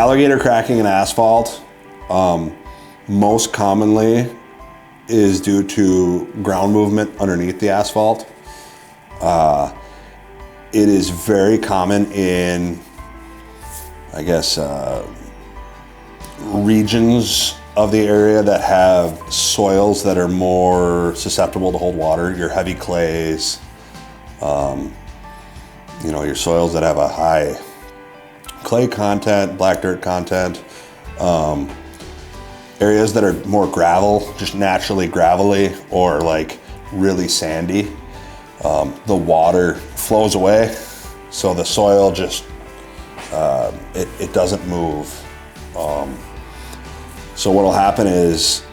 Alligator cracking in asphalt, most commonly is due to ground movement underneath the asphalt. It is very common in, I guess, regions of the area that have soils that are more susceptible to hold water. Your heavy clays, your soils that have a high clay content, black dirt content, areas that are more gravel, just naturally gravelly or like really sandy. The water flows away, so the soil just, it doesn't move. So what'll happen is,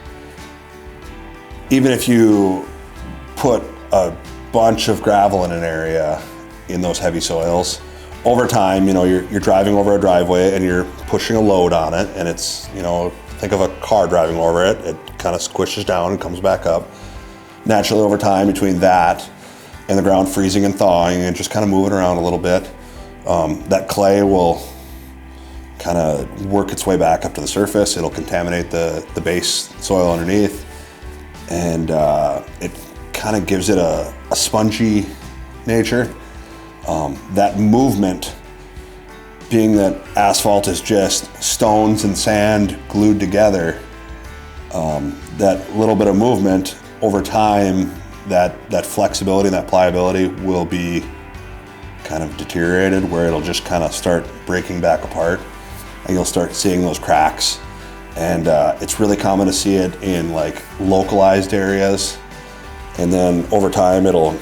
even if you put a bunch of gravel in an area in those heavy soils, over time, you're driving over a driveway and you're pushing a load on it, and it's, think of a car driving over it. It kind of squishes down and comes back up. Naturally, over time, between that and the ground freezing and thawing and just kind of moving around a little bit, that clay will kind of work its way back up to the surface. It'll contaminate the base soil underneath, and it kind of gives it a spongy nature. That movement, being that asphalt is just stones and sand glued together, that little bit of movement over time, that flexibility and that pliability will be kind of deteriorated, where it'll just kind of start breaking back apart, and you'll start seeing those cracks. And it's really common to see it in like localized areas, and then over time it'll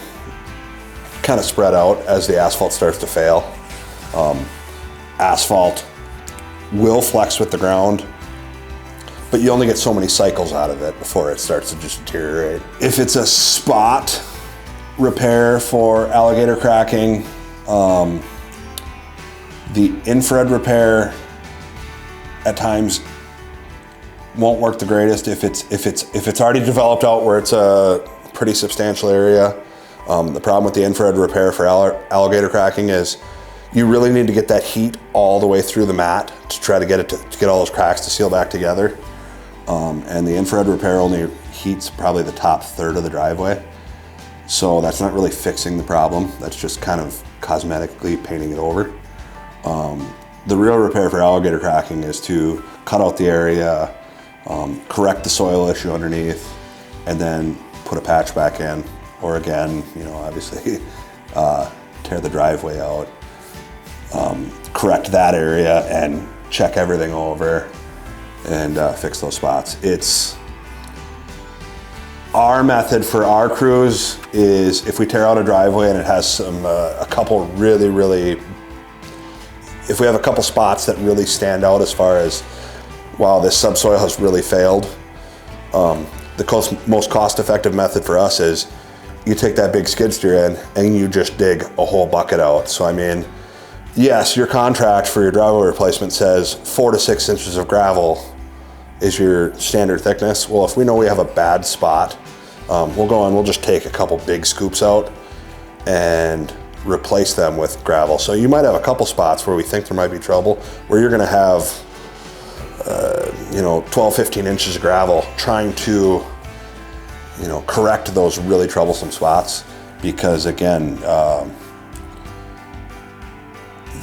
kind of spread out as the asphalt starts to fail. Asphalt will flex with the ground, but you only get so many cycles out of it before it starts to just deteriorate. If it's a spot repair for alligator cracking, the infrared repair at times won't work the greatest if it's already developed out where it's a pretty substantial area. The problem with the infrared repair for alligator cracking is you really need to get that heat all the way through the mat to try to get it to get all those cracks to seal back together. And the infrared repair only heats probably the top third of the driveway. So that's not really fixing the problem. That's just kind of cosmetically painting it over. The real repair for alligator cracking is to cut out the area, correct the soil issue underneath, and then put a patch back in. Or again, obviously tear the driveway out, correct that area and check everything over and fix those spots. It's our method for our crews is, if we tear out a driveway and it has a couple really, if we have a couple spots that really stand out as far as, wow, this subsoil has really failed, the most cost-effective method for us is you take that big skid steer in and you just dig a whole bucket out. So I mean, yes, your contract for your driveway replacement says 4 to 6 inches of gravel is your standard thickness. Well, if we know we have a bad spot, we'll go and we'll just take a couple big scoops out and replace them with gravel. So you might have a couple spots where we think there might be trouble, where you're gonna have 12, 15 inches of gravel trying to correct those really troublesome spots, because again,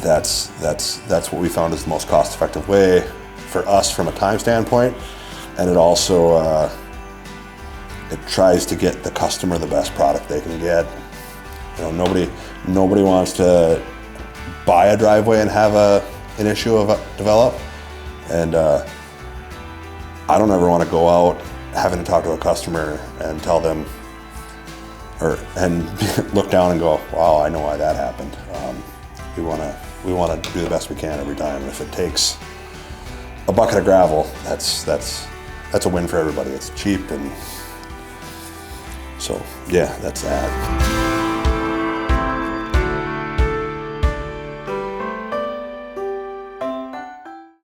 that's what we found is the most cost-effective way for us from a time standpoint, and it also it tries to get the customer the best product they can get. Nobody wants to buy a driveway and have an issue develop, and I don't ever want to go out having to talk to a customer and tell them, and look down and go, wow, I know why that happened. We want to do the best we can every time. And if it takes a bucket of gravel, that's a win for everybody. It's cheap, and so yeah, that's that.